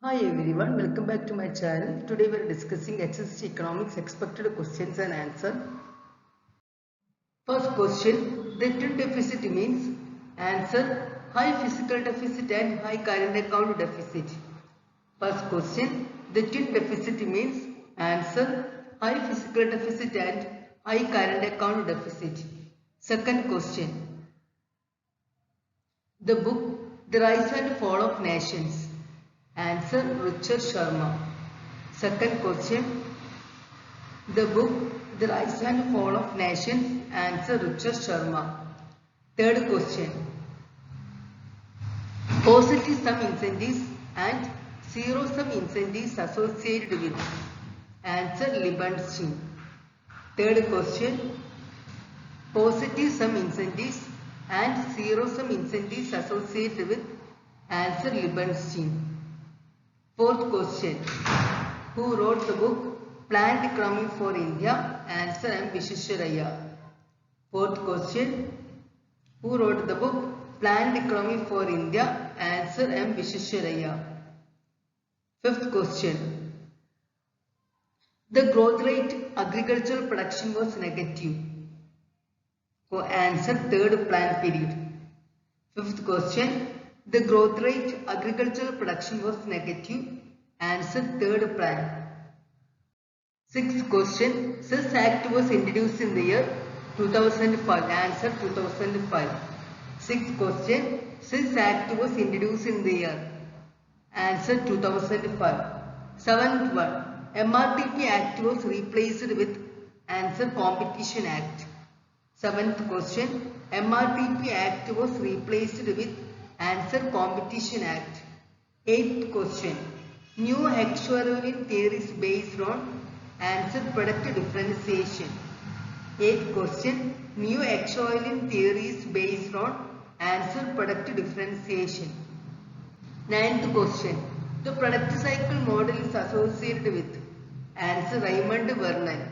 Hi everyone, welcome back to my channel. Today we are discussing HSC Economics expected questions and answer. First question, the twin deficit means answer high physical deficit and high current account deficit. First question, the twin deficit means answer high physical deficit and high current account deficit. Second question, the book The Rise and Fall of Nations. Answer Richard Sharma. Second question. The book The Rise and Fall of Nations. Answer Richard Sharma. Third question. Positive sum incentives and zero sum incentives associated with. Answer Liebenstein. Third question. Positive sum incentives and zero sum incentives associated with. Answer Liebenstein. Fourth question. Who wrote the book Planned Economy for India? Answer M. Visvesvaraya. Fourth question. Who wrote the book Planned Economy for India? Answer M. Visvesvaraya. Fifth question. The growth rate agricultural production was negative. Answer third plan period. Fifth question. The growth rate agricultural production was negative. Answer third plan. Sixth question. Cess Act was introduced in the year 2005. Answer 2005. Sixth question. Cess Act was introduced in the year. Answer 2005. Seventh one. MRTP Act was replaced with. Answer Competition Act. Seventh question. MRTP Act was replaced with. Answer Competition Act. Eighth question. New actuarial theories based on. Answer product differentiation. Eighth question. New actuarial theories based on. Answer product differentiation. Ninth question. The product cycle model is associated with. Answer Raymond Vernon.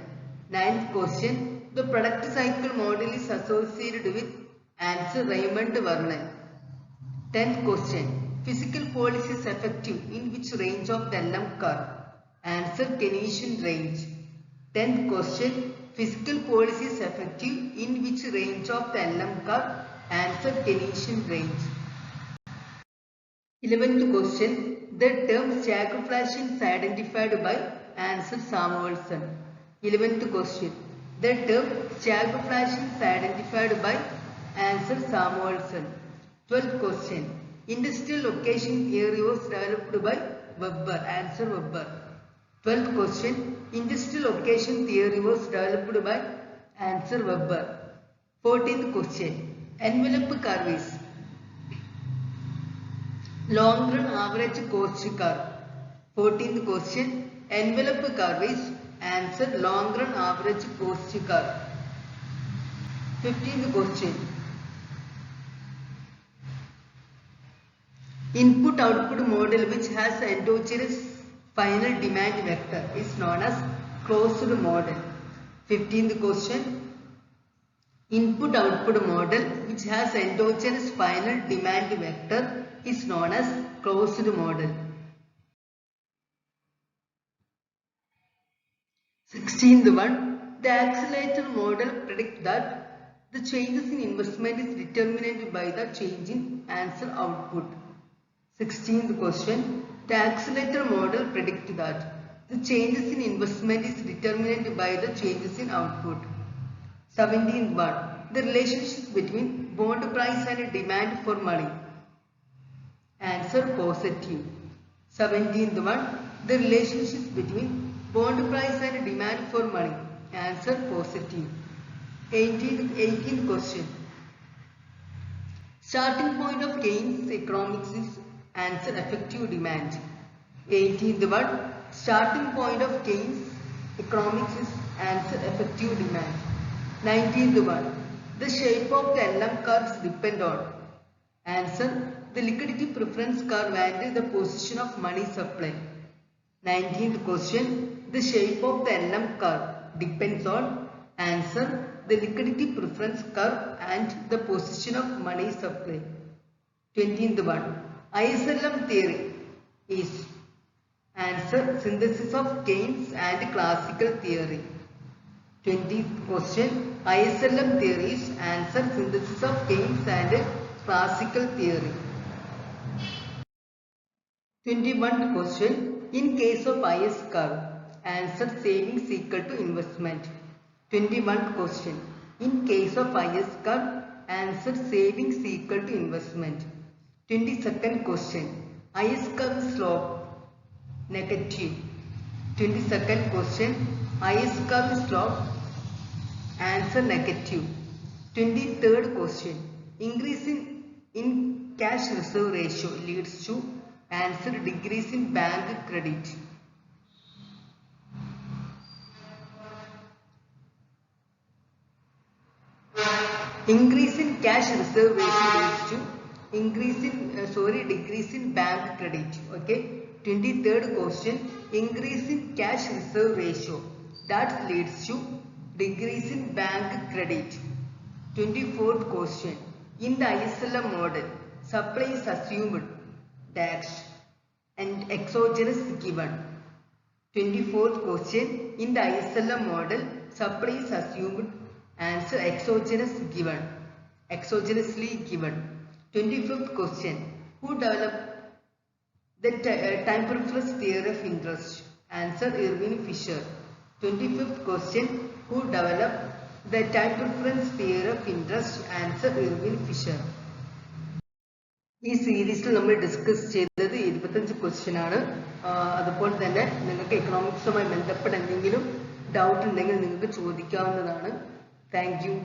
Ninth question. The product cycle model is associated with. Answer Raymond Vernon. 10th question. Physical policy is effective in which range of the LM curve? Answer Keynesian range. 10th question. Physical policy is effective in which range of the LM curve? Answer Keynesian range. 11th question. The term stagflation is identified by. Answer Samuelson. 11th question. The term stagflation is identified by. Answer Samuelson. 12th question. Industrial location theory was developed by Weber. Answer Weber. 12th question. Industrial location theory was developed by. Answer Weber. 14th question. Envelope curve is long run average cost curve. 14th question. Envelope curve is. Answer long run average cost curve. 15th question. Input-output model which has endogenous final demand vector is known as closed model. 15th question. Input-output model which has endogenous final demand vector is known as closed model. 16th one. The accelerator model predicts that the changes in investment is determined by the change in answer output. 16th question. The accelerator model predicts that the changes in investment is determined by the changes in output. 17th one. The relationship between bond price and demand for money. Answer positive. 17th one. The relationship between bond price and demand for money. Answer positive. 18th question. Starting point of Keynes economics is. Answer effective demand. 18th one. Starting point of Keynes economics is. Answer effective demand. 19th one. The shape of the LM curves depend on. Answer the liquidity preference curve and the position of money supply. 19th question. The shape of the LM curve depends on. Answer the liquidity preference curve and the position of money supply. 20th one. ISLM theory is. Answer synthesis of Keynes and classical theory. 20th question ISLM theories. Answer synthesis of Keynes and classical theory. 21st question in case of IS curve. Answer savings equal to investment. 21st question in case of IS curve. Answer savings equal to investment. 22nd question IS curve slope negative. 22nd question IS curve slope. Answer negative. 23rd question increase in cash reserve ratio leads to. Answer decrease in bank credit. Increase in cash reserve ratio leads to decrease in bank credit. Okay. 23rd question increase in cash reserve ratio that leads to decrease in bank credit. 24th question in the ISLM model supply is assumed dash and exogenous given. 24th question in the ISLM model supply is assumed. Answer exogenously given. 25th question who developed the time preference theory of interest. Answer Irving Fisher. 25th question who developed the time preference theory of interest. Answer Irving Fisher. ഈ സീരീസിൽ നമ്മൾ discuss ചെയ്തത് 25 question ആണ്. അതുപോലെ തന്നെ നിങ്ങൾക്ക് എക്കണോമിക്സുമായി ബന്ധപ്പെട്ട എന്തെങ്കിലും ഡൗട്ട് ഉണ്ടെങ്കിൽ നിങ്ങൾക്ക് ചോദിക്കാവുന്നതാണ്. Thank U.